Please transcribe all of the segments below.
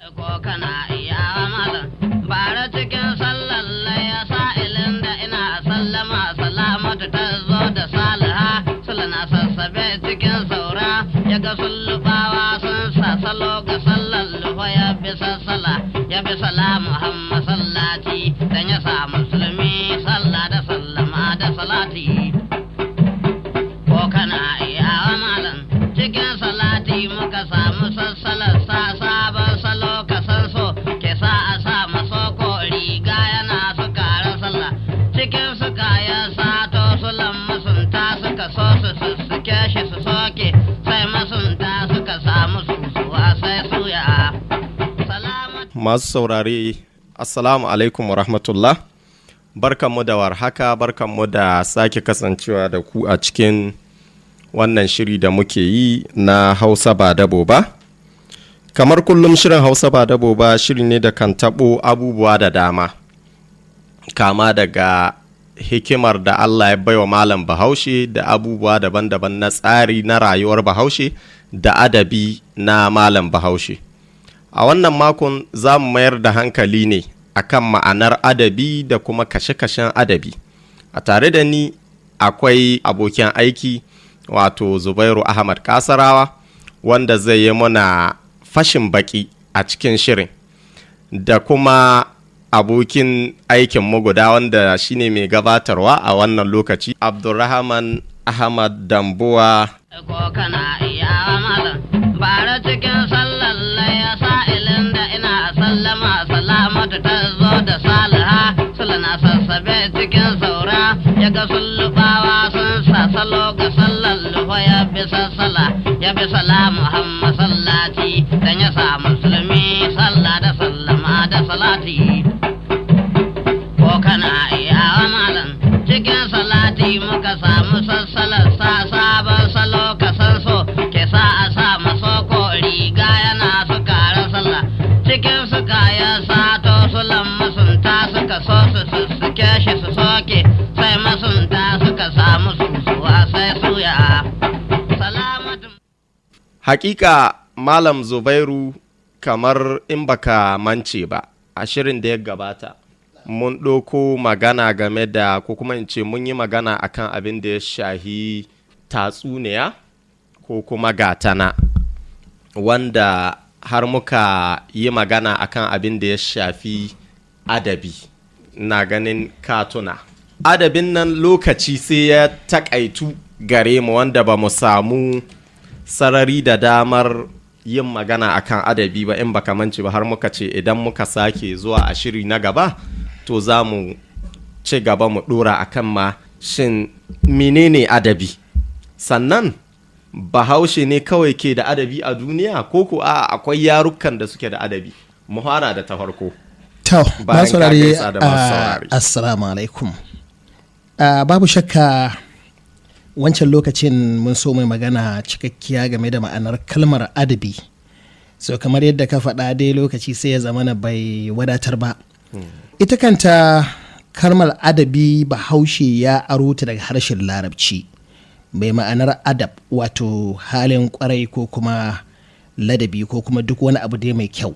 Ko kana iya malam bara cikin sallar ya sa'ilin da ina sallama salamatu ta zo da salaha sulana sassabe cikin saura ya ga sullubawa sun sa salo ga sallar lufa ya bi sassala ya bi salamu hamma sallati dan ya sa musulmi sallah da sallama da salati ko kana iya malam cikin salati muka samu sassalar sabon salo kasan so ke sa a sa maso ko riga yana su kara sallah cikin su kayan sato su masunta suka so su sussuke shi su soke sai masunta suka samu susuwa sai suya. Masu saurare assalamu alaikum wa rahmatullah, barkanmu da warhaka, barkanmu da sake kasancewa da ku a cikin wannan shiri da muke yi na Hausa Ba Dabo Ba. Kamar kullum shirin Hausa Ba Dabo Ba shiri ne da kan taɓo abubuwa da dama, kama daga hikimar da Allah ya baiwa Malam Bahaushe da abubuwa daban-daban na tsari na rayuwar Bahaushe da adabi na Malam Bahaushe. A wannan makon za mu mayar da hankali ne akan ma'anar adabi da kuma kashe-kashen adabi. A tare da ni akwai abokin aiki wato Zubairu Ahmad Kasarawa wanda zai yi muna fashin baki a cikin shirin, da kuma abokin aikin guda wanda shine mai gabatarwa a wannan lokaci Abdulrahman Ahmad Dambuwa. Ko kana iya malam bara cikin sallar ya sa'ilin da ina sallama salamatu ta zo da salaha sulana sassabe cikin saura ya ga sullubawa sun sa salo ga sallar lufa ya bi sassala ya bi salamu hamma sallati dan ya sa musulmi sallah da sallama da salati ko kana iya malam cikin salati muka samu sassalar sabon salo kasan so ke sa a sa maso ko riga yana su kara sallah cikin su kayan sato su masunta suka so su sussuke shi su soke sai masunta suka samu susuwa sai suya. Salamatu. Hakika Malam Zubairu, kamar in baka mance ba, a shirin da ya gabata mun ɗauko magana game da, ko kuma in ce mun yi magana akan abin da ya shahi tatsuniya ko kuma gatana, wanda har muka yi magana akan abin da ya shafi adabi. Na ganin katuna adabin nan lokaci sai ya takaitu gare mu, wanda ba mu samu sarari da damar yin magana akan adabi ba in baka mance ba, har muka ce idan muka sake zuwa a shiri na gaba to za mu ci gaba mu dora akan ma shin menene adabi, sannan Bahaushe ne kawai ke da adabi a duniya ko ko akwai yarukan da suke da adabi. Mu fara da ta farko. To, masu saurare assalamu alaikum. Babu shakka wancan lokacin mun so mai magana cikakkiya game da ma'anar kalmar adabi, so kamar yadda ka faɗa dai lokaci sai ya zamana bai wadatar ba. Ita kanta kalmar adabi Bahaushe ya aro ta daga harshen Larabci mai ma'anar adab, wato halin kwarai ko kuma ladabi ko kuma duk wani abu dai mai kyau.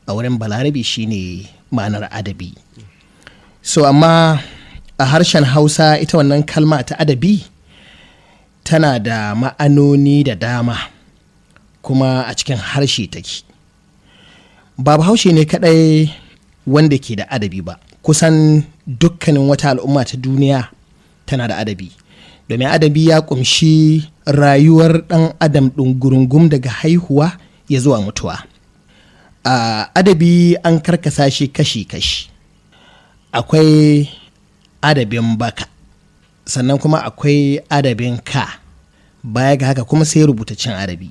A wurin Balarabi shine ma'anar adabi. So amma a harshen Hausa ita wannan kalma ta adabi tana da ma'anoni da dama, kuma a cikin harshe take. Ba Bahaushe ne kadai wanda ke da adabi ba, kusan dukkanin wata al'umma ta duniya tana da adabi, domin adabi ya kumshi rayuwar ɗan adam ɗungurungum daga haihuwa ya zuwa mutuwa. Adabi an karkasa shi kashi-kashi. Akwai adabin baka, sannan kuma akwai adabin ka, baya ga haka kuma sai rubutaccen adabi.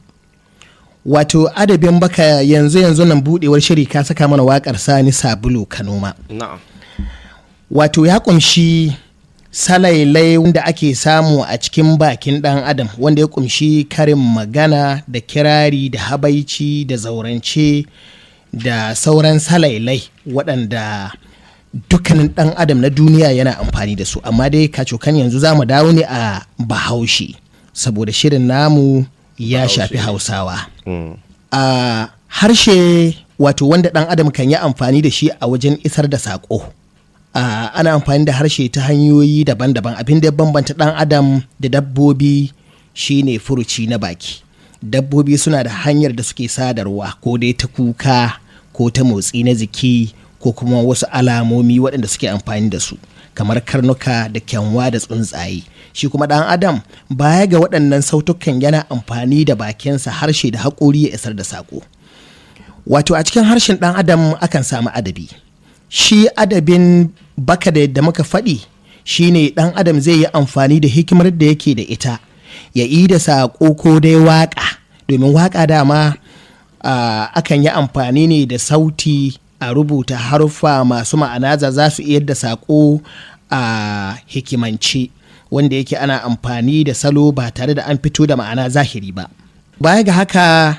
Wato adabin baka yanzu nan budewar shiri ka saka mana waƙar Sani Sabulu Kanoma. Wato ya kumshi salailai wanda ake samu a cikin bakin ɗan adam, wanda ya kumshi karin magana da kirari da habaici da zaurance da sauran salailai waɗanda dukkanin ɗan adam na duniya yana amfani da su. Amma dai kacokan yanzu za mu dawo ne a Bahaushe, saboda shirin namu ya shafi Hausawa. A harshe wato wanda ɗan adam kan yi amfani da shi a wajen isar da saƙo. Ana amfani da harshe ta hanyoyi daban-daban. Abin da ya bambanta ɗan adam da dabbobi shine furuci na baki. Dabbobi suna da hanyar da suke sadarwa, ko dai ta kuka ko ta motsi na jiki ko kuma wasu alamomi waɗanda suke amfani da su, kamar karnuka da kyanwa da tsuntsaye. Shi kuma ɗan adam baya ga waɗannan sautukan yana amfani da bakinsa, harshe da haƙori ya isar da saƙo. Wato a cikin harshen ɗan adam akan samu adabi. Shi adabin baka da yadda muka faɗi shine ɗan adam zai yi amfani da hikimar da yake da ita ya yi da saƙo ko dai waƙa, domin waƙa dama akan yi amfani ne da sauti a rubuta haruffa masu ma'ana za su iya da saƙo a hikimance, wanda yake ana amfani da salo ba tare da an fito da ma'ana zahiri ba. Baya ga haka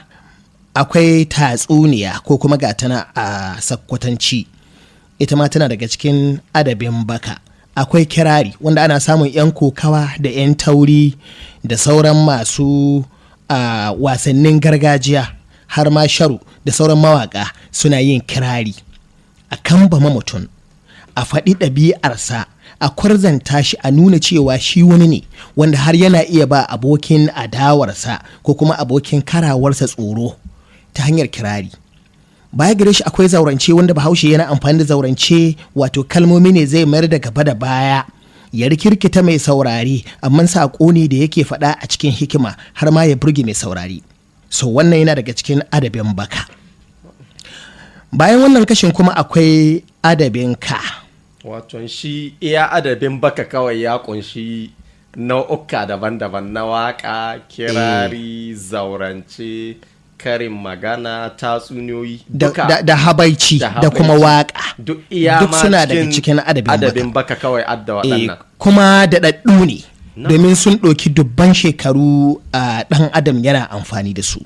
akwai tatsuniya ko kuma gatana a sakkwatanci, ita ma tana daga cikin adabin baka. Akwai kirari wanda ana samun 'yan kokawa da 'yan tauri da sauran masu wasannin gargajiya, har ma sharu da sauran mawaka suna yin kirari a kambama mutum, a faɗi ɗabi'arsa, a kwarzanta shi, a nuna cewa shi wani ne wanda har yana iya ba abokin adawarsa ko kuma abokin karawarsa tsoro ta hanyar kirari. Baya gare shi akwai zaurance, wanda Bahaushe yana amfani da zaurance, wato kalmomi ne zai mayar da gaba da baya ya rikirkita mai saurari, amma saƙo ne da yake faɗa a cikin hikima har ma ya burge mai saurari. So wannan yana daga cikin adabin baka. Bayan wannan kashin kuma akwai adabin ka. Wato shi iya adabin baka kawai ya kunshi nau'uka daban-daban na waka, kirari, zaurance, karin magana, tatsuniyoyi da habaici da kuma waka, duk suna daga cikin adabin baka kawai adda waɗannan. Kuma da ɗaɗɗu ne, domin sun ɗauki dubban shekaru a ɗan adam yana amfani da su.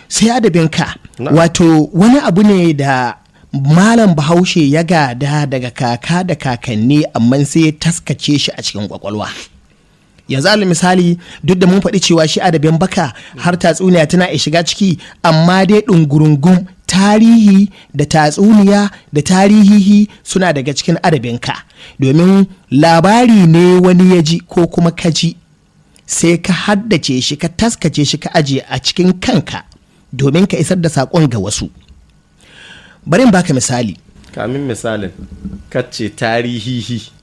Sai adabin ka, wato wani abu ne da malam Bahaushe ya gada daga kaka da kakanni, amma sai ya taskace shi a cikin kwakwalwa. Yanzu alal misali, duk da mun faɗi cewa shi adabin baka har tatsuniya tana shiga ciki, amma dai ɗungurungun tarihi da tatsuniya da tarihihi suna daga cikin adabin ka, domin labari ne wani ya ji ko kuma ka ji, sai ka haddace shi, ka taskace shi, ka aje a cikin kanka domin ka isar da saƙon ga wasu. Bari in baka misali. Kamin misalin, kace tarihihi.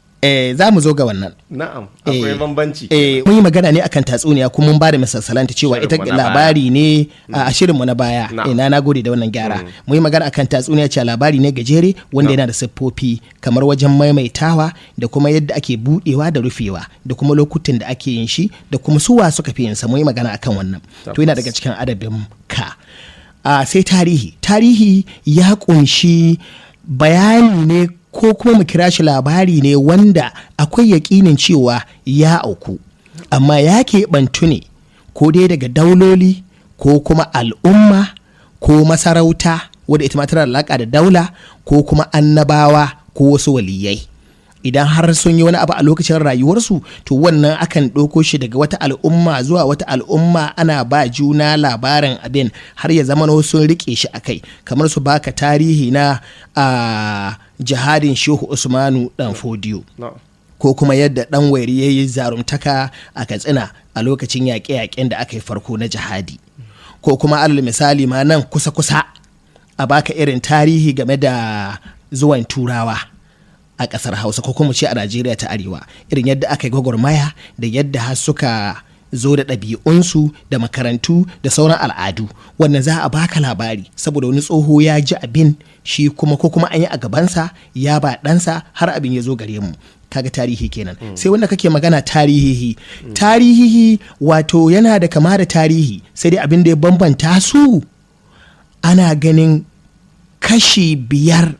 Za mu zo ga wannan. Na'am, akwai bambanci. Mun yi magana ne akan tatsuniya, kuma mun ba da misalsalanta cewa ita labari ne a shirinmu na baya. Na gode da wannan gyara. Mun yi magana akan tatsuniya cewa labari ne gajere wanda yana da siffofi, kamar wajen maimaitawa da kuma yadda ake budewa da rufewa da kuma lokutan da ake yin shi da kuma suwa suka fi yin sa. Mun yi magana akan wannan. To yana daga cikin adabin ka. Sai tarihi ya kunshi bayani ne ko kuma mu kira shi labari ne wanda akwai yaƙinin cewa ya auku, amma ya keɓantu ne ko dai daga dauloli ko kuma al'umma ko masarauta wadda ita ma tana da alaƙa da daula, ko kuma annabawa ko wasu waliyai. Idan har sun yi wani abu a lokacin rayuwarsu, to wannan akan ɗauko shi daga wata al'umma zuwa wata al'umma, ana ba juna labarin abin har ya zama sun riƙe shi a kai, kamar su baka tarihi na jihadin Shehu Usmanu Dan Fodiyo, ko kuma yadda ɗan wairi ya yi zarumtaka a Katsina a lokacin yaƙe-yaƙen da aka yi farko na jihadi, ko kuma alal misali ma nan kusa-kusa a baka irin tarihi game da zuwan Turawa a ƙasar Hausa, ko kuma ce a Najeriya ta Arewa, irin yadda aka yi gwagwarmaya da yadda har suka zo da ɗabi'unsu da makarantu da sauran al'adu. Wannan za a baka labari saboda wani tsoho ya ji abin shi kuma, ko kuma an yi a gabansa ya ba ɗansa har abin ya zo gare mu. Kaga tarihi kenan. Sai wanda kake magana tarihihi wato yana da kama da tarihi, sai dai abin da ya bambanta su, ana ganin kashi 5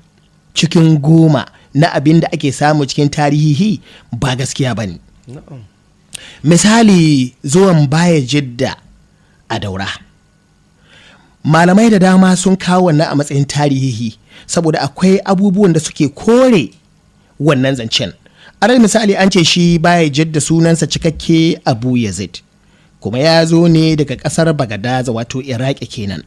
cikin 10 na abin da ake samu cikin tarihihi ba gaskiya ba ne. Misali, zuwan Baya Jidda a Daura, malamai da dama sun kawo wannan a matsayin tarihihi saboda akwai abubuwan da suke kore wannan zancen. Alal misali, an ce shi Baya Jidda sunansa cikakke Abu Yazid, kuma ya zo ne daga ƙasar Bagadaza, wato Iraki kenan.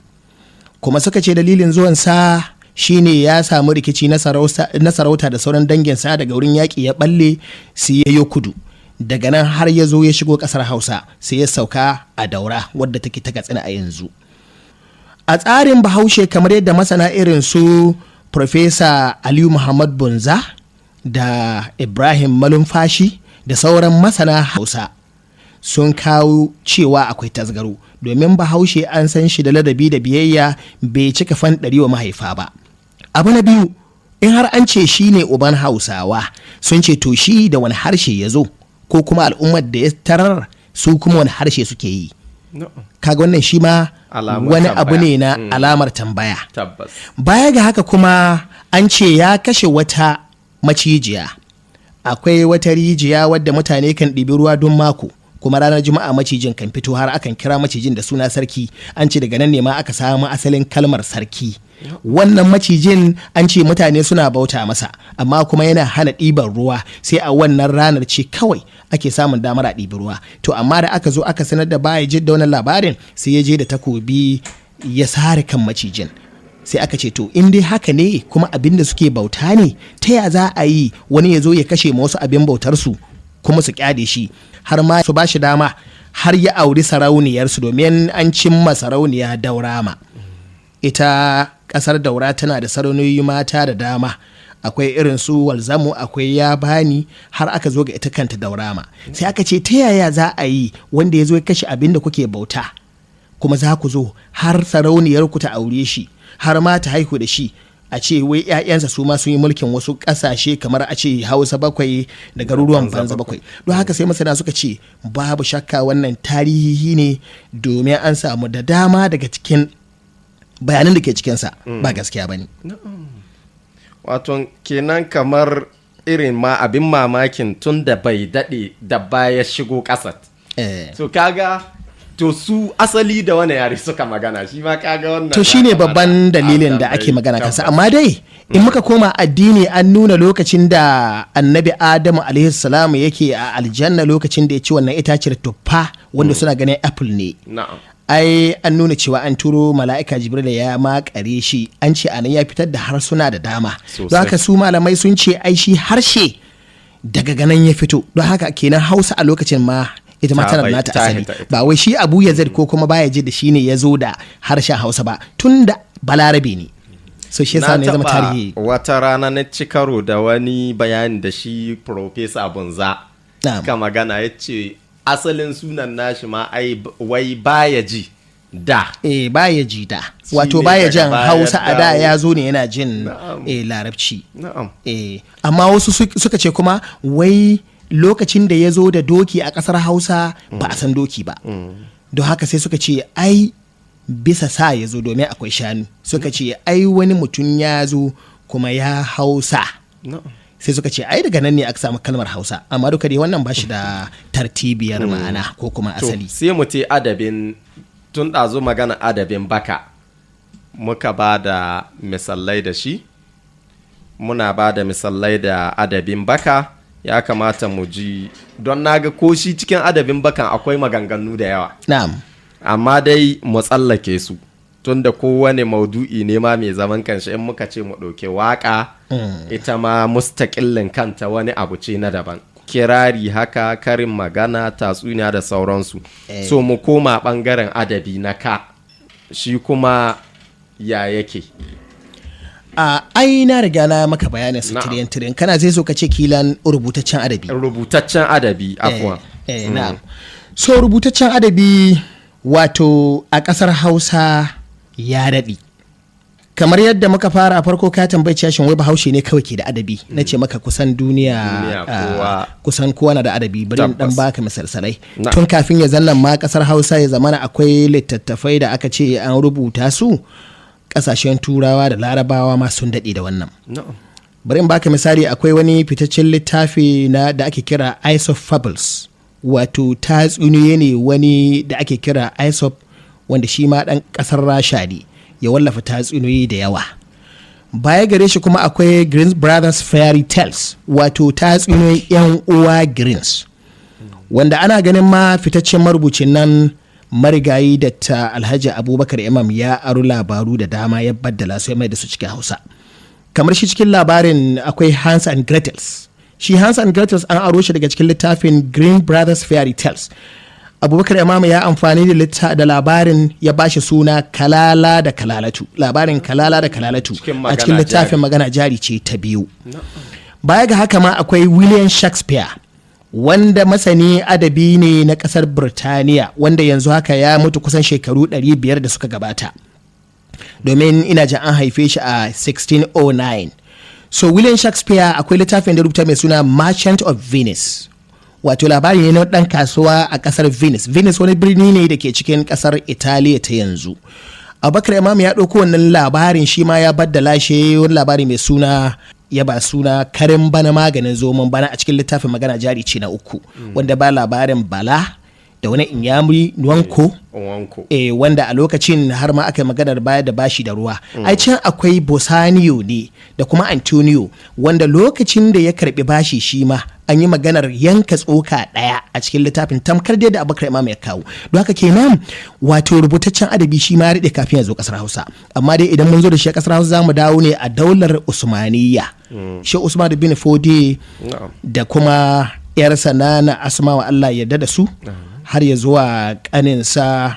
kuma suka ce dalilin zuwansa shine ya samu rikici na sarauta da sauran danginsa daga wurin yaƙi ya balle sai ya yi kudu, daga nan har ya zo ya shigo ƙasar Hausa sai ya sauka a Daura wadda take ta Katsina a yanzu. A tsarin Bahaushe, kamar yadda masana irin su Profesa Aliyu Muhammad Bunza da Ibrahim Malumfashi da sauran masana Hausa sun kawo cewa akwai tasgaro, domin Bahaushe an san shi da ladabi da biyayya, bai cika fanɗari wa mahaifa ba. Abu na biyu, in har an ce shi ne uban Hausawa, sun ce to shi da wani harshe ya zo, ko kuma al'ummar da ya tarar su kuma wani harshe suke yi. Kaga wannan shi ma wani abu ne na alamar tambaya. Baya ga haka kuma an ce ya kashe wata macijiya. Akwai wata rijiya wadda mutane kan ɗibi ruwa don mako, kuma ranar Juma'a macijin kan fito, har akan kira macijin da suna sarki. An ce daga nan ne ma aka samu asalin kalmar sarki. Wannan macijin an ce mutane suna bauta masa, amma kuma yana hana ɗiban ruwa, sai a wannan ranar ce kawai ake samun damar a ɗibi ruwa. To amma da aka zo aka sanar da baya jidda wannan labarin, sai ya je da takobi ya sare kan macijin. Sai aka ce to in dai haka ne kuma abin da suke bauta ne, ta ya za a yi wani ya zo ya kashe ma wasu abin bautarsu kuma su kyade shi, har ma su ba shi dama har ya auri sarauniyarsu, domin an cimma sarauniya Daurama. Ita ƙasar Daura tana da sarauniyoyi mata da dama, akwai irin su Walzamu, akwai Yabani, har aka zo ga ita kanta Daurama. Sai aka ce ta yaya za a yi wanda ya zo ya kashe abin da kuke bauta kuma za ku zo har sarauniyarku ta aure shi, har ma ta haihu da shi, a ce wai 'ya'yansa su ma sun yi mulkin wasu ƙasashe kamar a ce Hausa bakwai da garuruwan banza bakwai. Don haka sai masana suka ce babu shakka wannan tarihi ne, domin an samu da dama daga cikin bayanan da ke cikinsa ba gaskiya ba ne. Wato kenan kamar irin ma abin mamakin tun da bai daɗe da baya shigo ƙasar. So kaga to su asali da wani yare suka magana, shi ma kaga wannan. To shine babban dalilin da ake magana kansa. Amma dai in muka koma addini, an nuna lokacin da annabi Adamu alaihi salam yake a aljanna, lokacin da ya ci wannan itaciyar tuffa wanda suna ganin apple ne. Ai an nuna cewa an turo mala'ika Jibril ya makare shi, an ce anan ya fitar da harsuna da dama. Don haka su malamai sun ce ai shi harshe daga ganan ya fito. Don haka kenan Hausa a lokacin ma ita ma tana nata asali, ba wai shi Abu Yazid ko kuma baya ji da shi ne ya zo da harshen Hausa ba, tun da Balarabe ne. So shi yasa ne zama tarihi. Wata rana na ci karo da wani bayani da shi Profesa Bunza ka magana, ya ce asalin sunan nashi ma ai wai baya ji da. Baya ji da, wato baya jan Hausa a da, ya zo ne yana jin Larabci. Amma wasu suka ce kuma wai lokacin da ya zo da doki a ƙasar Hausa ba a san doki ba. Don haka sai suka ce ai bisa sa ya zo, domin akwai shanu. Suka ce ai wani mutum ya zo kuma ya Hausa. Sai suka ce ai daga nan ne aka samu kalmar Hausa. Amma duka dai wannan ba shi da tartibiyar ma'ana ko kuma asali. Sai mu ce adabin, tun ɗazu magana adabin baka muka ba da misalai da shi, muna ba da misalai da adabin baka. Ya kamata mu ji, don naga ko shi cikin adabin bakan akwai maganganu da yawa. Amma dai mu tsallake su, tun da kowane maudu'i ne ma mai zaman kanshi. In muka ce mu ɗauke waƙa, ita ma mustaƙillin kanta wani abu ce na daban. Kirari haka, karin magana, tatsuniya da sauransu. So mu koma ɓangaren adabi na ka, shi kuma ya yake. Ai na riga na maka bayanin su tiriyan kana zai so ka ce kilan rubutaccen adabi afwan. Na'am. So rubutaccen adabi wato a ƙasar Hausa ya daɗi. Kamar yadda muka fara a farko, ka tambayi shin wai Bahaushe ne kawai ke da adabi. Na ce maka kusan duniya kusan kowa na da adabi. Bari dan baka misalsalai. Tun kafin ya zannan ma ƙasar Hausa ya zamana akwai littattafai da aka ce an rubuta su, kasashen Turawa da Larabawa ma sun daɗe da wannan. Bari in baka misali, akwai wani fitaccen littafi da ake kira Aesop Fables, wato tatsuniyoyi ne wani da ake kira Aesop, wanda shi ma ɗan ƙasar Rasha ne, ya wallafa tatsuniyoyi da yawa. Baya gare shi kuma akwai Grimm's Brothers Fairy Tales, wato tatsuniyoyin 'yan uwa Grimm's, wanda ana ganin ma fitaccen marubucin nan marigayi da ta Alhaji Abubakar Imam ya aro labaru da dama ya baddala su ya mai da su cikin Hausa. Kamar shi cikin labarin akwai Hans and Gretels. Shi Hans and Gretels an aro shi daga cikin littafin Green Brothers Fairy Tales. Abubakar Imam ya amfani da labarin ya bashi suna Kalala da Kalalatu. Labarin Kalala da Kalalatu a cikin littafin Magana Jari ce ta biyu. Baya ga haka ma akwai William Shakespeare, wanda masani adabi ne na kasar Birtaniya, wanda yanzu haka ya mutu kusan shekaru 500 da suka gabata, domin ina ji an haife shi a 1609. So William Shakespeare akwai littafin da rubuta mai suna Merchant of Venice, wato labari ne na dan kasuwa a kasar Venice. Venice wani birni ne da ke cikin kasar Italiya ta yanzu. Abubakar Imam ya ɗauko wannan labarin shi ma ya baddala shi wani labari mai suna ya ba suna Karin Bana Maganin Zoman Bana a cikin littafin Magana Jari ce na 3, wanda ba labarin Bala da wani Inyamuri Nwanko, wanda a lokacin har ma aka yi maganar bayar da bashi da ruwa. Ai can akwai Bosanio ne da kuma Antonio, wanda lokacin da ya karbi bashi shi ma an yi maganar yanka tsoka ɗaya a cikin littafin, tamkar dai da Abubakar Imam ya kawo. Don haka kenan wato rubutaccen adabi shi ma ya daɗe kafin ya zo ƙasar Hausa. Amma dai idan mun zo da shi a ƙasar Hausa za mu dawo ne a daular Usmaniyya. Shi Usman bin Fodi da kuma ‘yarsa Nana Asma'u Allah yarda da su, har ya zuwa ƙaninsa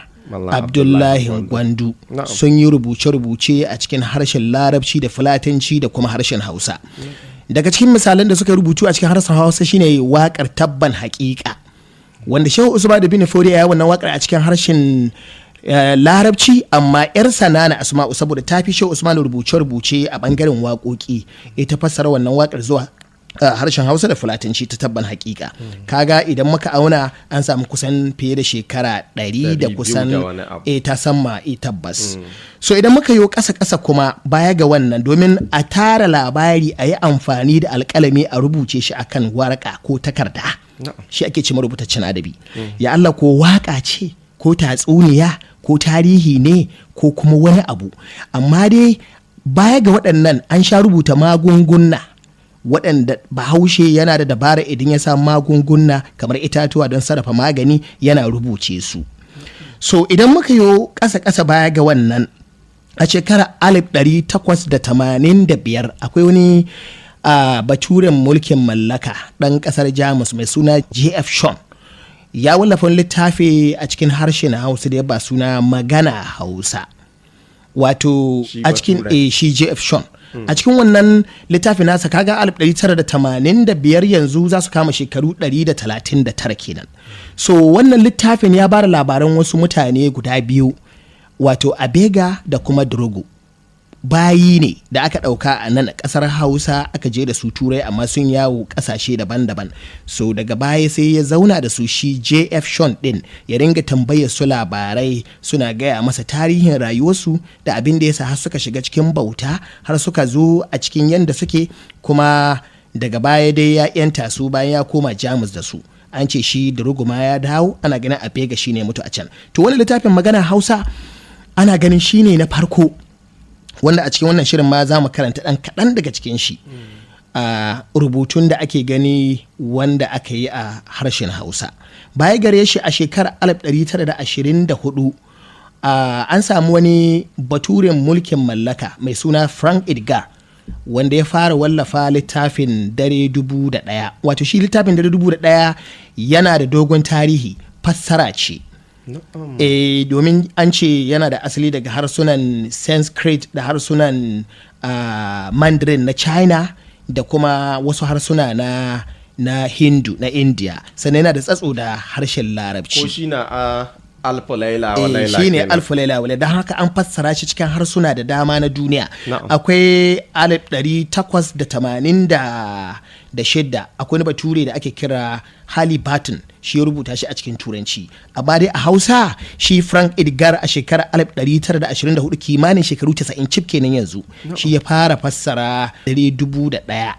Abdullahi Gwandu sun yi rubuce-rubuce a cikin harshen Larabci da Fulatanci da kuma harshen Hausa. Daga cikin misalan da suka rubutu a cikin harshen Hausa shine waƙar Tabban Haƙiƙa, wanda Shehu Usman bin Fodi ya yi wannan waƙar a cikin harshen Larabci, amma ‘yarsa Nana Asma'u saboda ta fi Shehu Usman rubuce-rubuce a ɓangaren waƙoƙi, ita fassara wannan waƙar zuwa harshen Hausa da Fulatanci ta Tabban Haƙiƙa. Kaga idan muka auna an samu kusan fiye da shekara 100 da kusan ta samma tabbas. So idan muka yi ƙasa-ƙasa kuma baya ga wannan, domin a tara labari a yi amfani da alƙalami a rubuce shi akan waraka ko takarda, shi ake ce marubutaccen adabi. Ya Allah, ko waƙa ce ko tatsuniya ko tarihi ne ko kuma wani abu, amma dai baya ga waɗannan an sha rubuta magunguna waɗanda Bahaushe yana da dabara idan ya samu magunguna kamar itatuwa don sarrafa magani yana rubuce su. So idan muka yi ƙasa-ƙasa baya ga wannan, a shekarar 1885 akwai wani baturen mulkin mallaka ɗan ƙasar Jamus mai suna J.F. Schon ya wallafa littafi a cikin harshen Hausa da ya ba suna Magana Hausa, wato a cikin shi J.F. Schon. A cikin wannan littafi nasa kaga 1985 yanzu za su kama shekaru 139 kenan. So wannan littafin ya bada labaran wasu mutane guda biyu, wato Abega da kuma Drogo. Bayi ne da aka ɗauka a nan ƙasar Hausa aka je da su Turai, amma sun yawo ƙasashe daban-daban. So daga baya sai ya zauna da su shi J.F. Schon ɗin ya ringa tambayar su labarai, suna gaya masa tarihin rayuwarsu da abin da ya sa har suka shiga cikin bauta har suka zo a cikin yanda suke, kuma daga baya dai ya yanta su bayan ya koma Jamus da su. An ce shi da ruguma ya dawo, ana ganin Abega shi ne mutu a can. To wani littafin Magana Hausa ana ganin shi ne na farko, wanda a cikin wannan shirin ma za mu karanta ɗan kaɗan daga cikin shi a rubutun da ake gani wanda aka yi a harshen Hausa. Baya gare shi a shekarar 1924 an samu wani baturen mulkin mallaka mai suna Frank Edgar, wanda ya fara wallafa littafin Dare 1001. Wato shi littafin Dare 1001 yana da dogon tarihi, fassara ce. Domin an ce yana da asali daga harsunan Sanskrit da harsunan Mandarin na China da kuma wasu harsuna na Hindu na India, sannan yana da tsatso da harshen Larabci. Ko shi na Alfu Laila wa Laila. Shi ne Alfu Laila wa Laila, don haka an fassara shi cikin harsuna da dama na duniya. Akwai 1886 akwai wani bature da ake kira Halliburton, shi ya rubuta shi a cikin Turanci. Amma dai a Hausa shi Frank Edgar a shekarar 1924, kimanin shekaru 90 cif kenan yanzu, shi ya fara fassara Dare 1001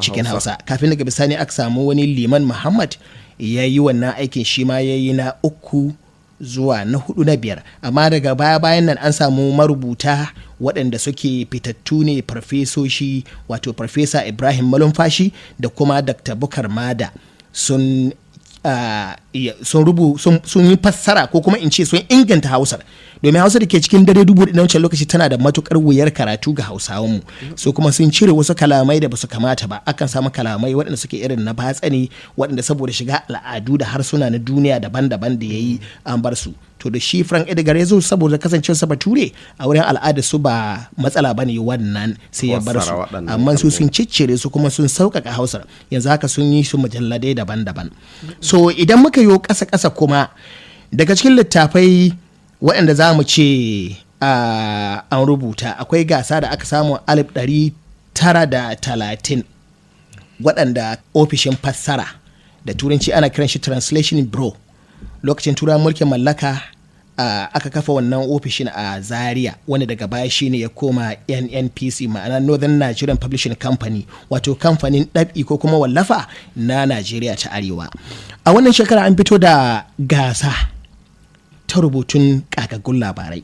cikin Hausa. Kafin daga bisani aka samu wani Liman Muhammad ya yi wannan aikin, shi ma ya yi na 3 zuwa na 4 na 5. Amma daga baya-bayan nan an samu marubuta waɗanda suke fitattu ne, farfesoshi, wato Farfesa Ibrahim Malumfashi da kuma Dr. Bukar Mada sun sun yi fassara ko kuma in ce sun inganta Hausar, domin Hausa da ke cikin dare dubu da wancan lokaci tana da matukar wuyar karatu ga Hausawanmu. So kuma sun cire wasu kalamai da basu kamata ba, akan samu kalamai waɗanda suke irin na batsa ne, waɗanda saboda shiga al'adu da harsuna na duniya daban-daban da yayi an bar su. To da shi Frank Edgar ya zo saboda kasancewarsa Bature a wurin al'ada su ba matsala bane wannan, sai ya bar su, amma su sun ciccire su kuma sun sauƙaƙa Hausar. Yanzu haka sun yi su mujalladai daban-daban. So idan muka yi ƙasa-ƙasa kuma daga cikin littafai waɗanda za mu ce an rubuta, akwai gasa da aka samu 1930 waɗanda ofishin fassara da turanci ana kiran shi Translation Bureau, lokacin turawan mulkin mallaka aka kafa wannan ofishin a Zaria, wanda daga baya shine ya koma NNPC, ma'ana Northern Nigerian Publishing Company, wato kamfanin ɗab'i ko kuma wallafa na Najeriya ta Arewa. A wannan shekara an fito da gasa ta rubutun ƙagaggun labarai.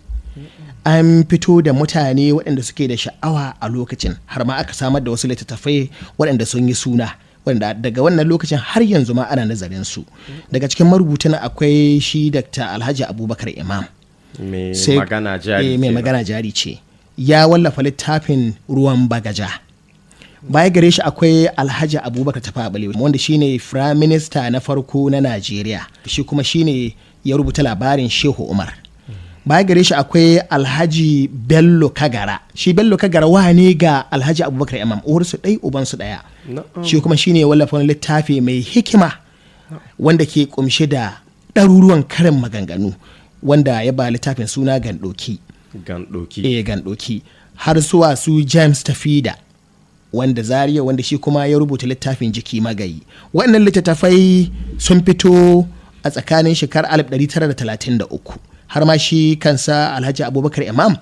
An fito da mutane waɗanda suke da sha'awa a lokacin, har ma aka samar da wasu littattafai waɗanda sun yi suna, wanda daga wannan lokacin har yanzu ma ana nazarin su. Daga cikin marubutan akwai shi Dr. Alhaji Abubakar Imam, mai magana jari ce, ya wallafa littafin Ruwan Bagaja. Baya gare shi akwai Alhaji Abubakar Tafawa Balewa, wanda shine Prime Minister na farko na Najeriya, shi kuma shine ya rubuta labarin Shehu Umar. Baya gare shi akwai Alhaji Bello Kagara, shi Bello Kagara wane ga Alhaji Abubakar Imam, uwarsu ɗai ubansu ɗaya. Shi kuma shine ya wallafa wani littafi mai hikima wanda ke kumshe da ɗaruruwan karin maganganu, wanda ya ba littafin suna Gandoki. Gandoki. Har zuwa su James Tafida wanda Zaria, wanda shi kuma ya rubuta littafin Jiki Magayi. Waɗannan littattafai sun fito a tsakanin shekarar 1933, har ma shi kansa Alhaji Abubakar Imam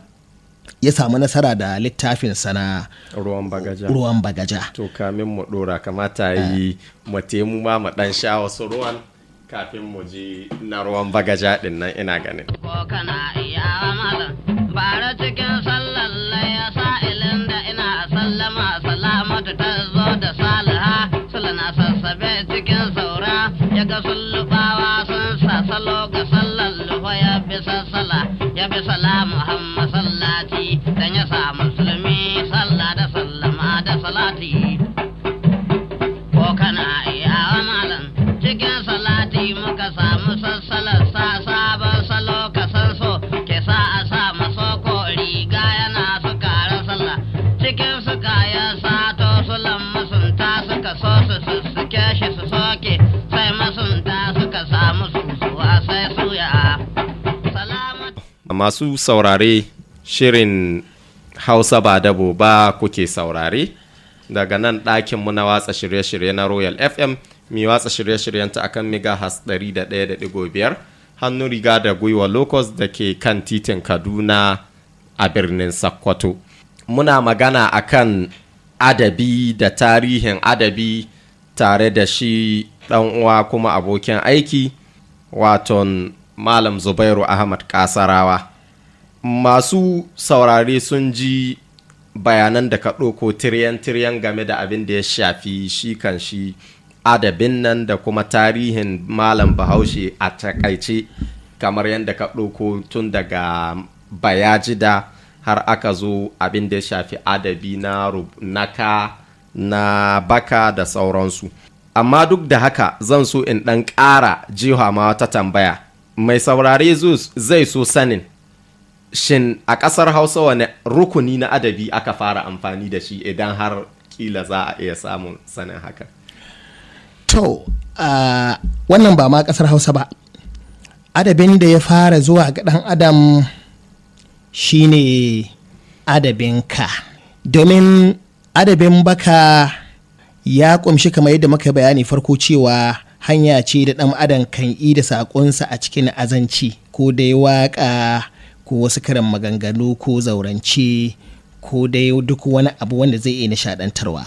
ya samu nasara da littafin sana Ruwan Bagaja. To kamin mu dora, kamata yi mate mu ma mu dan sha wasu ruwan kafin mu ji na Ruwan Bagaja din nan, ina ganin. Ko kana iya malam bara cikin sallar ya sa'ilin da ina sallama salamatu ta zo da Saliha, sulana sassabe cikin saura ya ga sullubawa sun sa salo ga sallar lufa ya bi sassala ya bi salamu Muhammad sallati dan ya sa musulmi sallah da sallama da salati. Ko kana iya malam cikin salati muka samu sassalar sa sabon salo ka san so ke sa a sa maso ko riga yana su karan sallah cikin su kayan sato sulan masunta suka so su sussuke shi su soke sai masunta suka samu susuwa sai suya. Masu saurare, shirin Hausa Ba Dabo Ba kuke saurare daga nan ɗakinmu na watsa shirye-shirye na Royal FM, mai watsa shirye-shiryenta akan megahertz 101.5, hannu riga da gwiwa locus da ke kan titin Kaduna a birnin Sokoto. Muna magana akan adabi da tarihin adabi tare da shi ɗan uwa kuma abokin aiki, waton Malam Zubairu Ahmad Kasarawa. Masu saurare sun ji bayanan da ka ɗauko tiryan-tiryan game da abin da ya shafi shi kan shi adabin nan da kuma tarihin Malam Bahaushe a takaice, kamar yadda ka ɗauko tun daga Bayajida har aka zo abin da ya shafi adabi na naka na baka da sauransu. Amma duk da haka zan so in ɗan ƙara jiha ma wata tambaya. Mai saurare zai so sanin shin a ƙasar Hausa wane rukuni na adabi aka fara amfani da shi, idan har kila za a iya samun sanin haka. To, wannan ba ma ƙasar Hausa ba. Adabin da ya fara zuwa ga ɗan adam shine adabin ka, domin adabin baka ya ƙumshi kamar yadda muka bayani farko cewa hanya ce da ɗan adam kan yi da saƙonsa a cikin azanci, ko dai waƙa ko wasu karin maganganu ko zaurance ko dai duk wani abu wanda zai iya nishaɗantarwa.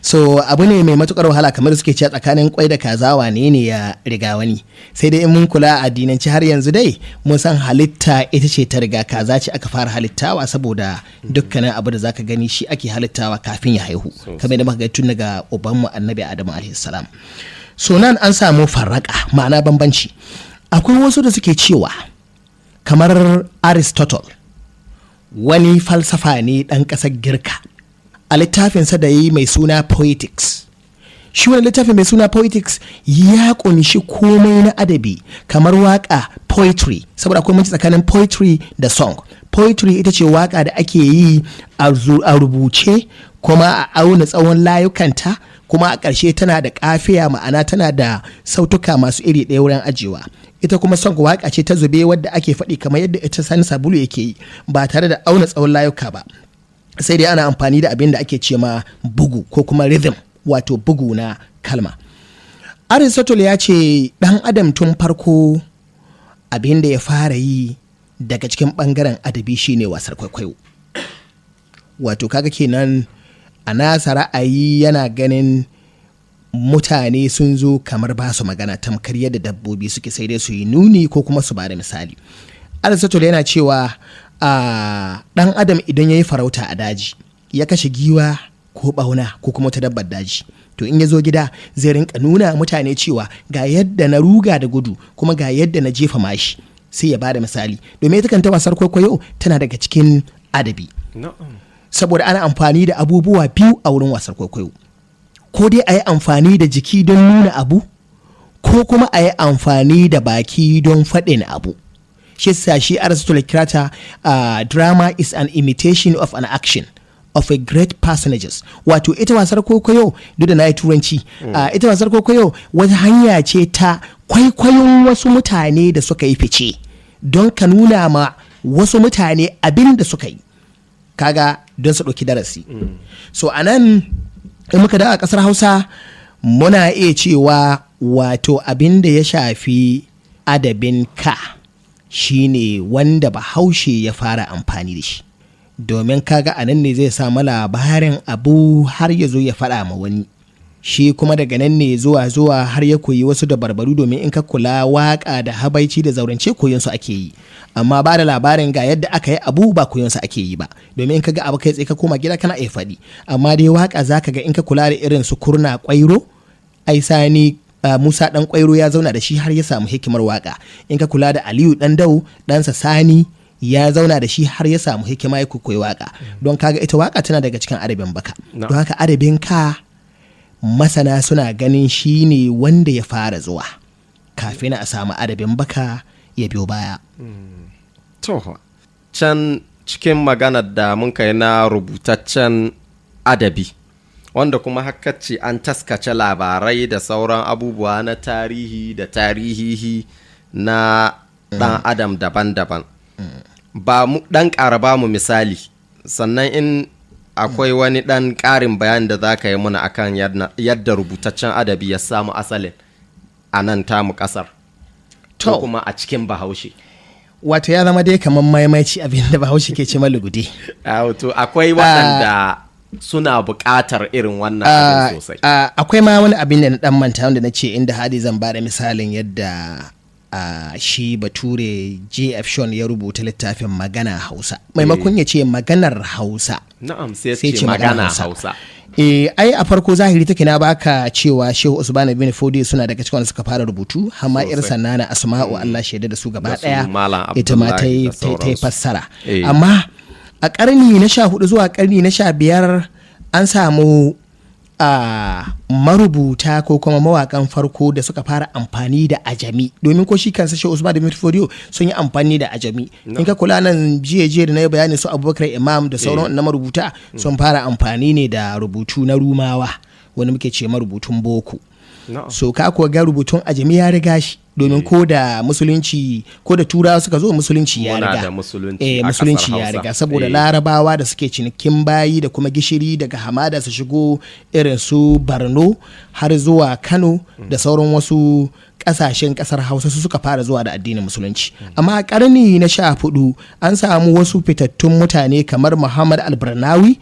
So abu ne mai matukar wahala, kamar suke cewa tsakanin kwai da kaza wane ne ya riga wani. Sai dai in mun kula a addinanci har yanzu dai mun san halitta ita ce ta riga kaza ce aka fara halittawa, saboda dukkanin abu da zaka gani shi ake halittawa kafin ya haihu, kamar da muka ga tun daga ubanmu Annabi Adamu alaihi salam. so nan an samu farraka ma'ana bambanci. Akwai wasu da suke cewa kamar Aristotle wani falsafa ne ɗan ƙasar Girka a littafinsa da yi mai suna Poetics. Shi wani littafin mai suna Poetics ya ƙunshi komai na adabi kamar waƙa poetry, saboda akwai mace tsakanin poetry da song. Poetry ita ce waƙa da ake yi a rubuce kuma a auna tsawon layukanta, kuma a ƙarshe tana da ƙafiya ma'ana tana da sautuka masu iri ɗaya wurin ajiyewa. Ita kuma song waƙa ce ta zube wadda ake faɗi kamar yadda ita Sani Sabulu yake yi ba tare da auna tsawon layuka ba, sai dai ana amfani da abin da ake ce ma bugu ko kuma rhythm, wato bugu na kalma. Aristotle ya ce ɗan adam tun farko abin da ya fara yi daga cikin ɓangaren adabi shine wasar kwaikwayo. Wato kaga kenan a nasa ra'ayi yana ganin mutane sun zo kamar ba su magana tamkar yadda dabbobi suke, sai dai su yi nuni ko kuma su ba da misali. Aristotle yana cewa ɗan adam idan ya yi farauta a daji ya kashe giwa ko ɓauna ko kuma ta dabbar daji, to in ya zo gida zai rinka nuna mutane cewa ga yadda na ruga da gudu kuma ga yadda na jefa mashi, sai ya ba da misali. Domin ita kanta wasar kwaikwayo tana daga cikin adabi. Saboda ana amfani da abubuwa biyu a wurin wasar kwaikwayo, ko dai a yi amfani da jiki don nuna abu ko kuma a yi amfani da baki don faɗin abu. Shi sa shi Aristotle kirata drama is an imitation of an action of a great personages. Wato ita wasar kwaikwayo duk da na yi turanci, ita wasar kwaikwayo wata hanya ce ta kwaikwayon wasu mutane da suka yi fice don ka nuna ma wasu mutane abin da suka yi, kaga don su ɗauki darasi. So a nan in muka da a ƙasar Hausa muna iya cewa wato abin da ya shafi adabin ka shine wanda Bahaushe ya fara amfani da shi, domin kaga a nan ne zai samu labarin abu har ya zo ya faɗa ma wani, shi kuma daga nan ne zuwa har ya koyi wasu dabarbaru. Domin in ka kula waƙa da habaici da zaurance koyon su ake yi, amma ba da labarin ga yadda aka yi abu ba koyon su ake yi ba. Domin in ka ga abu kai tsaye ka koma gida kana iya faɗi, amma dai waƙa zaka ga in ka kula da irin su Kurna Kwairo, ai Sani Musa ɗan Kwairo ya zauna da shi har ya samu hikimar waƙa. In ka kula da Aliyu ɗan Dau ɗansa Sani ya zauna da shi har ya samu hikima ya koyi waƙa. Don kaga ita waƙa tana daga cikin adabin baka. Don haka adabin ka masana suna ganin shi ne wanda ya fara zuwa kafin a samu adabin baka ya biyo baya. To, can cikin maganar da mun kai na rubutaccen adabi, wanda kuma haka ce an taskace labarai da sauran abubuwa na tarihi da tarihihi na ɗan adam daban-daban. Ba mu ɗan ƙara ba mu misali, sannan in akwai wani ɗan ƙarin bayan da za ka yi muna akan yadda rubutaccen adabi ya samu asalin a nan tamu ƙasar, ko kuma a cikin Bahaushe. Wato ya zama dai kamar maimaici abin da Bahaushe ke ce malugude. Wato akwai waɗanda suna buƙatar irin wannan abin sosai. Akwai ma wani abin da na ɗan manta wanda na ce inda hadi zan ba da misalin yadda shi bature J.F. Sean ya rubuta littafin magana Hausa, maimakon ya ce maganar Hausa. Na'am, sai ce magana Hausa. Ai a farko zahiri take na baka cewa Shehu Usman bin Fodi suna daga cikin wanda suka fara rubutu, amma irsa nana Asma'u Allah shaida da su gaba daya ita ma ta yi fassara. Amma a karni na 14 zuwa karni na 15 an samu marubuta ko kuma mawakan farko da suka fara amfani da ajami, domin ko shi kansa Shehu Usman bin Fodi sun yi amfani da ajami. In ka kula nan jiya da na yi bayani su Abubakar Imam da sauran na marubuta sun fara amfani ne da rubutu na Rumawa, wani muke ce marubutun boko. So ka kuwa ga rubutun ajami ya riga shi, domin ko da musulunci ko da turawa suka zo musulunci ya riga. Musulunci ya riga, saboda larabawa da suke cinikin bayi da kuma gishiri daga hamada su shigo irin su Borno har zuwa Kano da sauran wasu kasashen kasar Hausa su suka fara zuwa da addinin musulunci. Amma a karni na 14 an samu wasu fitattun mutane kamar Muhammad al-Barnawi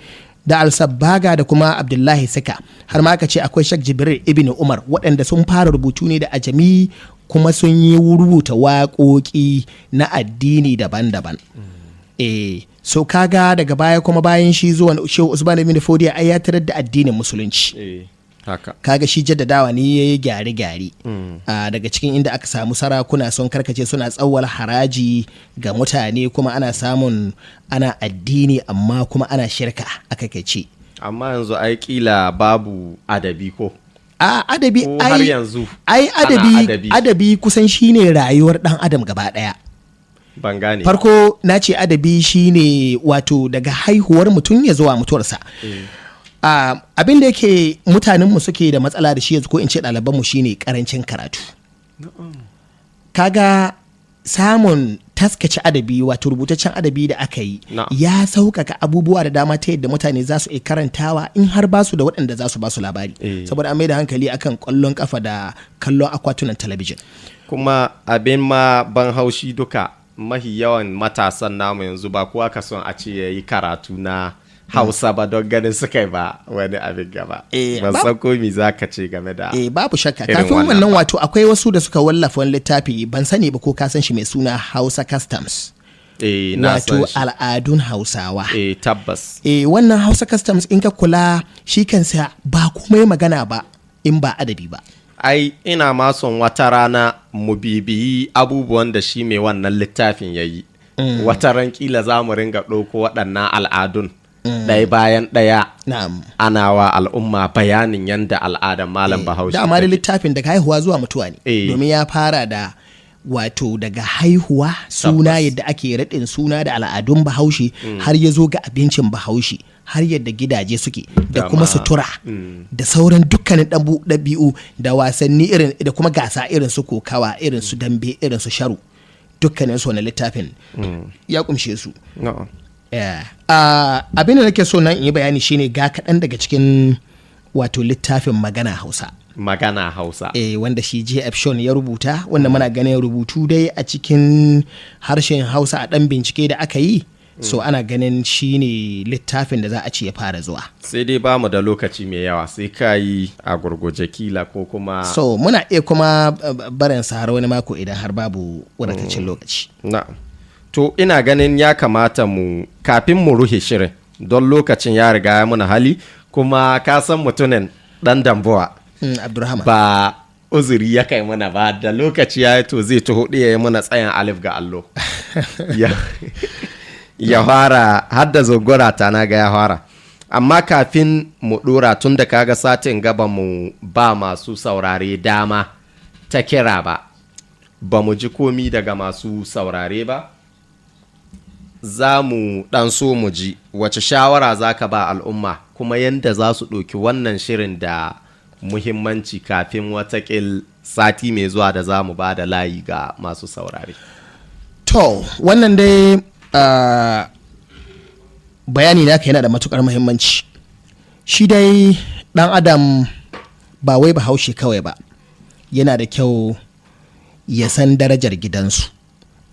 da al-Sabbaga da kuma Abdullahi Sika, har ma aka ce akwai Sheikh Jibril ibn Umar, waɗanda sun fara rubutu ne da ajami kuma sun yi rubuta waƙoƙi na addini daban-daban. So kaga daga baya kuma bayan shi zuwa Shehu Usman ibn Fodi ai ya tarar da addinin musulunci. kaga shi jaddadawa ne ya yi gyare-gyare daga cikin inda aka samu sarakuna sun karkace suna tsawwala haraji ga mutane kuma ana addini amma kuma ana shirka aka kace. Amma yanzu ai kila babu adabi ko? Adabi har yanzu adabi kusan shine rayuwar dan adam gaba daya. Ban gane. Farko na ce adabi shine wato daga haihuwar mutum ya zuwa mutuwarsa. Abin da yake mutanenmu suke da matsala da shi yanzu ko in ce ɗalibanmu shine karancin karatu. Kaga samun taskace adabi wato rubutaccen adabi da aka yi ya sauƙaƙa abubuwa da dama ta yadda mutane za su iya karantawa in har ba su da waɗanda za su ba su labari. Saboda an mai da hankali akan ƙwallon kafa da kallon akwatunan talabijin. Kuma abin ma ban haushi duka mahi yawan matasan namu yanzu ba kowa ka son a ce ya yi karatu na Hausa ba don ganin suka yi ba wani abin gaba. Ban san ko me za ka ce game da babu shakka kafin wannan wato akwai wasu da suka wallafa wani littafi ban sani ba ko ka san shi mai suna Hausa Customs. Wato al'adun Hausawa. Tabbas. Wannan Hausa Customs in ka kula shi kansa ba komai magana ba in ba adabi ba. Ai ina ma son wata rana mu bibiyi abubuwan da shi mai wannan littafin ya yi. Wata ran kila za mu ringa ɗauko waɗannan al'adun ɗaya bayan ɗaya ana wa al'umma bayanin yadda al'adar malam Bahaushe. Da amma da littafin daga haihuwa zuwa mutuwa ne. Domin ya fara da wato daga haihuwa suna yadda ake raɗin suna da al'adun Bahaushe har ya zo ga abincin Bahaushe har yadda gidaje suke da kuma sutura da sauran dukkanin ɗabi'u da wasanni irin da kuma gasa irin su kokawa irin su dambe irin su sharu dukkanin su wani littafin ya kumshe su. Abin da nake so nan in yi bayani shine ga kaɗan daga cikin wato littafin magana Hausa. Magana Hausa. Wanda shi J.F. Sean ya rubuta wanda muna ganin rubutu dai a cikin harshen Hausa a ɗan bincike da aka yi. So ana ganin shi ne littafin da za a ce ya fara zuwa. Sai dai ba mu da lokaci mai yawa sai ka yi a gurguje kila ko kuma. So muna iya kuma barin sa har wani mako idan har babu wadataccen lokaci. Na'am. To ina ganin ya kamata mu kafin mu ruhe shirin don lokacin ya riga ya muna hali kuma ka san mutumin dan dambuwa. Abdurrahman. Ba uzuri ya kai mana ba da lokaci ya yi to zai taho ɗaya ya muna tsayin alif ga allo. Ya fara hadda zogora ta na ga ya fara. Amma kafin mu ɗora tun da kaga satin gaba mu ba masu saurare dama ta kira ba mu ji komi daga masu saurare ba. Za mu ɗan so mu ji wace shawara za ka ba al'umma kuma yadda za su ɗauki wannan shirin da muhimmanci kafin watakil sati mai zuwa da za mu ba da layi ga masu saurare. To, wannan dai bayani naka yana da matukar muhimmanci. Shi dai ɗan adam ba wai Bahaushe kawai ba, yana da kyau ya san darajar gidansu.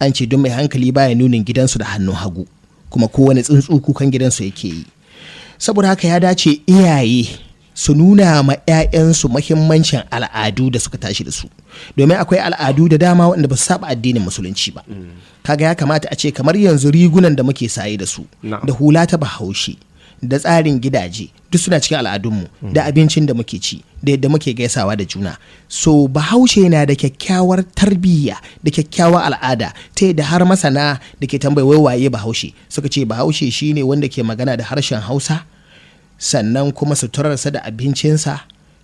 An ce don mai hankali baya nunin gidansu da hannun hagu kuma kowane tsuntsu kukan gidansu yake yi. Saboda haka ya dace iyaye su nuna ma 'ya'yansu mahimmancin al'adu da suka tashi da su, domin akwai al'adu da dama wanda ba su saba addinin musulunci ba. Kaga ya kamata a ce kamar yanzu rigunan da muke saye da su da hula ta Bahaushe da tsarin gidaje duk suna cikin al'adunmu da abincin da muke ci da yadda muke gaisawa da juna. So Bahaushe na da kyakkyawar tarbiyya da kyakkyawar al'ada ta yadda har masana da ke tambayi waye Bahaushe suka ce Bahaushe shine wanda ke magana da harshen Hausa, sannan kuma suturarsa da abincinsa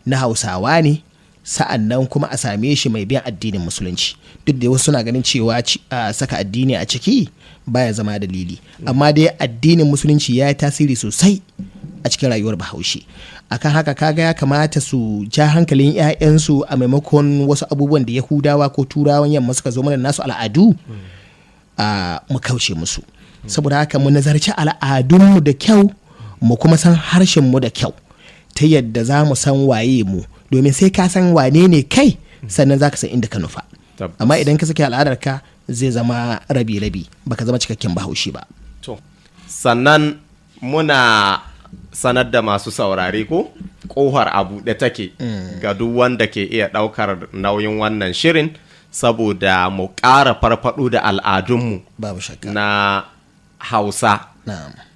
na Hausawa ne, sa'annan kuma a same shi mai bin addinin musulunci. Duk da wasu suna ganin cewa saka addini a ciki baya zama dalili, amma dai addinin musulunci ya yi tasiri sosai a cikin rayuwar Bahaushe. Akan haka kaga ya kamata su ja hankalin 'ya'yansu a maimakon wasu abubuwan da Yahudawa ko Turawan yamma suka zo mana nasu al'adu mu kauce musu. Saboda haka mu nazarci al'adunmu da kyau, mu kuma san harshenmu da kyau ta yadda za mu san waye mu, domin sai ka san wane ne kai sannan za ka san inda ka nufa. Amma idan ka saki al'adarka zai zama rabi-rabi, baka zama cikakken Bahaushe ba. Sannan muna sanar da masu saurare ko kohar a buɗe take ga duk wanda ke iya ɗaukar nauyin wannan shirin saboda mu ƙara farfaɗo da al'adunmu na Hausa.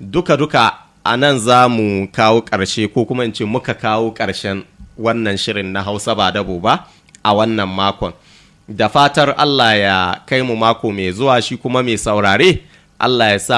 Duka-duka a nan za mu kawo ƙarshe ko kuma in ce muka kawo ƙarshen wannan shirin na Hausa Ba Dabo Ba a wannan makon. Da fatar Allah ya kai mu mako mai zuwa, shi kuma mai saurare Allah ya sa